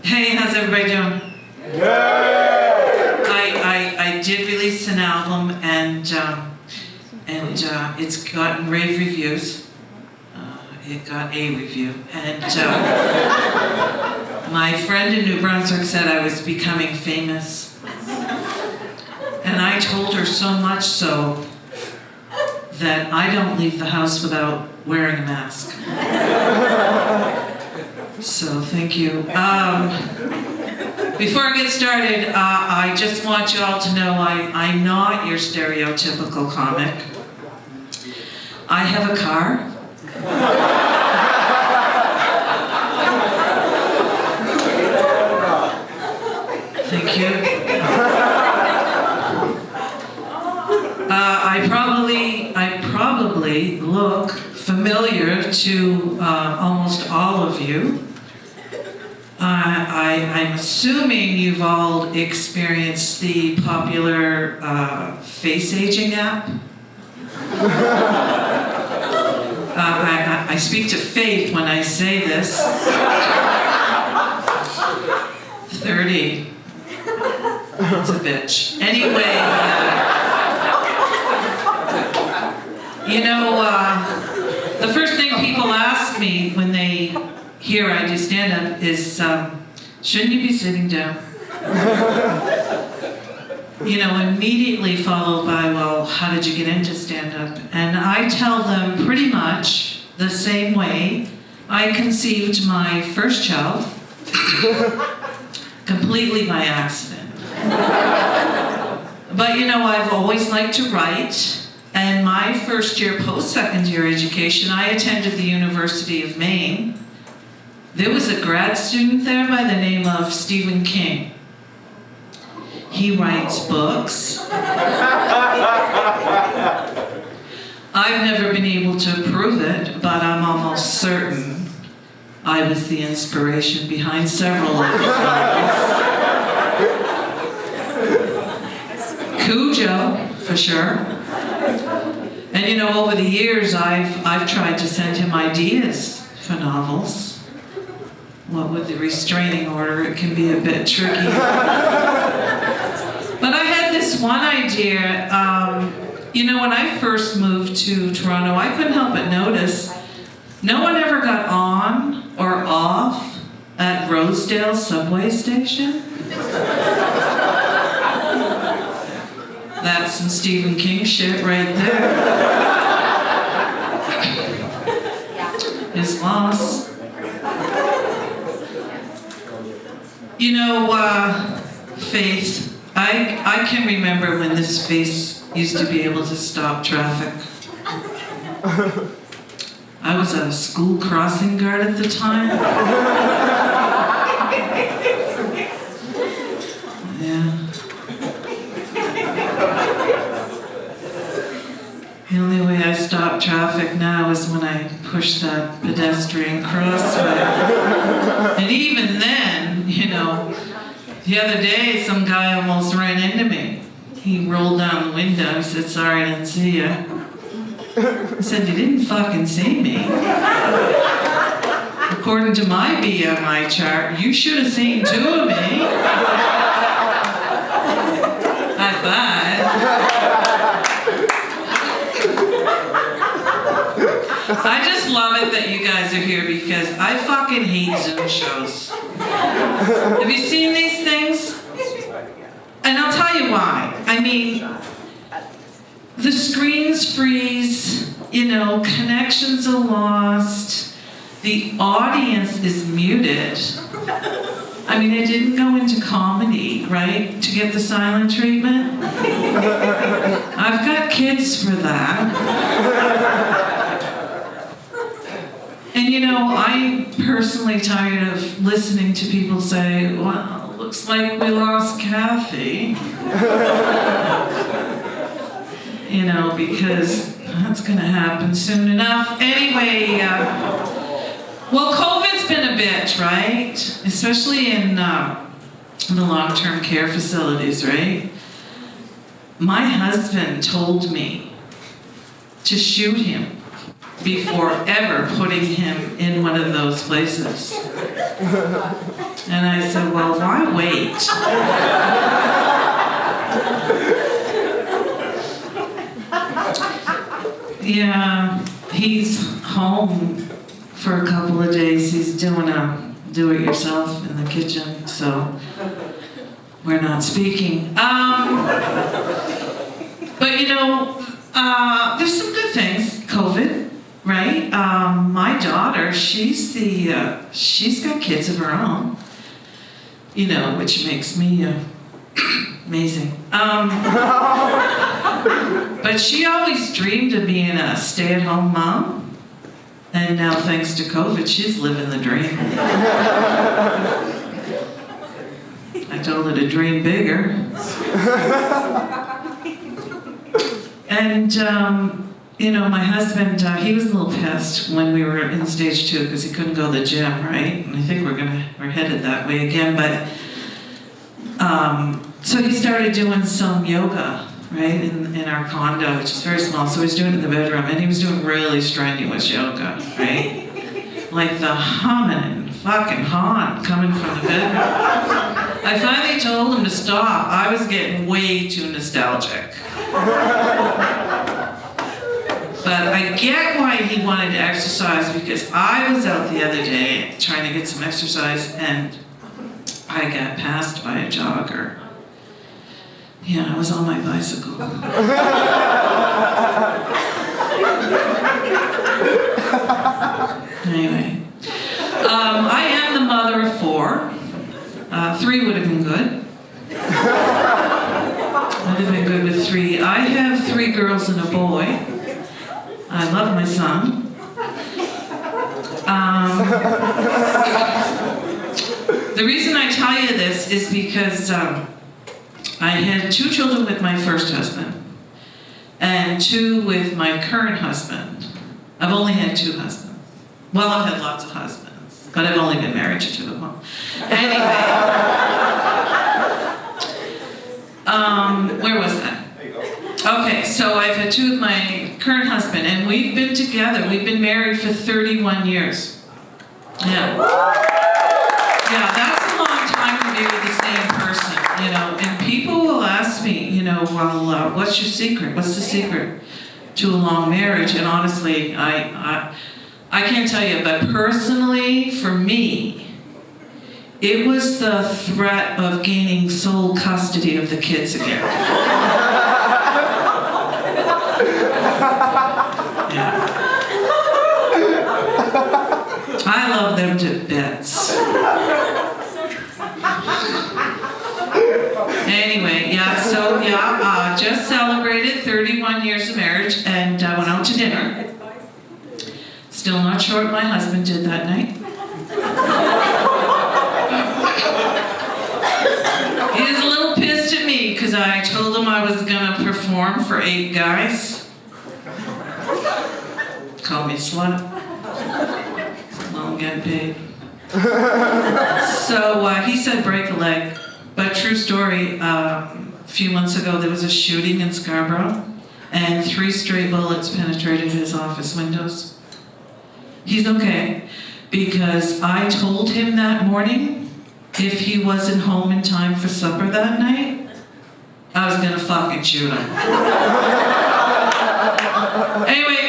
Hey, how's everybody doing? Yay! I did release an album, and it's gotten rave reviews. It got a review, and my friend in New Brunswick said I was becoming famous, and I told her so much so that I don't leave the house without wearing a mask. So thank you. Before I get started, I just want you all to know I'm not your stereotypical comic. I have a car. Thank you. I probably look familiar to almost all of you. I'm assuming you've all experienced the popular face aging app. I speak to faith when I say this. 30. It's a bitch. Anyway, the first thing people ask me when they hear I do stand-up is, shouldn't you be sitting down? Immediately followed by, well, how did you get into stand-up? And I tell them pretty much the same way I conceived my first child, completely by accident. But I've always liked to write. And my first year post-secondary education, I attended the University of Maine. There was a grad student there by the name of Stephen King. He writes books. I've never been able to prove it, but I'm almost certain I was the inspiration behind several of his novels. Cujo, for sure. And over the years, I've tried to send him ideas for novels. What with the restraining order, it can be a bit tricky. But I had this one idea. When I first moved to Toronto, I couldn't help but notice no one ever got on or off at Rosedale subway station. That's some Stephen King shit right there. His loss. Faith. I can remember when this face used to be able to stop traffic. I was a school crossing guard at the time. Yeah. The only way I stop traffic now is when I push that pedestrian crossway. And even then, the other day some guy almost ran into me. He rolled down the window, he said, "Sorry, I didn't see you." I said, "You didn't fucking see me. According to my BMI chart, you should have seen two of me." High five. I just love it that you guys are here because I fucking hate Zoom shows. Have you seen these things? And I'll tell you why. The screens freeze, connections are lost, the audience is muted. It didn't go into comedy, right, to get the silent treatment? I've got kids for that. And I'm personally tired of listening to people say, "Well, looks like we lost Cathy." Because that's going to happen soon enough. Anyway, well, COVID's been a bitch, right? Especially in the long-term care facilities, right? My husband told me to shoot him before ever putting him in one of those places. And I said, well, why wait? Yeah, he's home for a couple of days. He's doing a do-it-yourself in the kitchen, so we're not speaking. But you know, there's some good things. COVID, right? My daughter, she's got kids of her own, you know, which makes me amazing. But she always dreamed of being a stay-at-home mom, and now thanks to COVID, she's living the dream. I told her to dream bigger. And, you know, my husband, he was a little pissed when we were in stage 2 because he couldn't go to the gym, right? And I think we're headed that way again, but, so he started doing some yoga, right, in our condo, which is very small, so he's doing it in the bedroom, and he was doing really strenuous yoga, right? Like the humming, fucking haunt coming from the bedroom. I finally told him to stop. I was getting way too nostalgic. But I get why he wanted to exercise, because I was out the other day trying to get some exercise and I got passed by a jogger. Yeah, I was on my bicycle. Anyway, I am the mother of 4. 3 would have been good. I'd have been good with 3. I have 3 girls and a boy. I love my son. The reason I tell you this is because I had 2 children with my first husband and 2 with my current husband. I've only had 2 husbands. Well, I've had lots of husbands, but I've only been married to 2 of them. Anyway, where was that? Okay, so I've had 2 with my current husband, and we've been together. We've been married for 31 years. Yeah. Yeah, that's a long time to be with the same person, you know. And people will ask me, you know, well, what's your secret? What's the secret to a long marriage? And honestly, I can't tell you, but personally, for me, it was the threat of gaining sole custody of the kids again. Yeah. I love them to bits. Anyway, yeah, so yeah, just celebrated 31 years of marriage and went out to dinner. Still not sure what my husband did that night. He was a little pissed at me because I told him I was going to perform for 8 guys. Called me a slut. Well, I'm getting paid. So he said break a leg. But true story, a few months ago there was a shooting in Scarborough and 3 stray bullets penetrated his office windows. He's okay, because I told him that morning if he wasn't home in time for supper that night, I was gonna fucking shoot him. Anyway,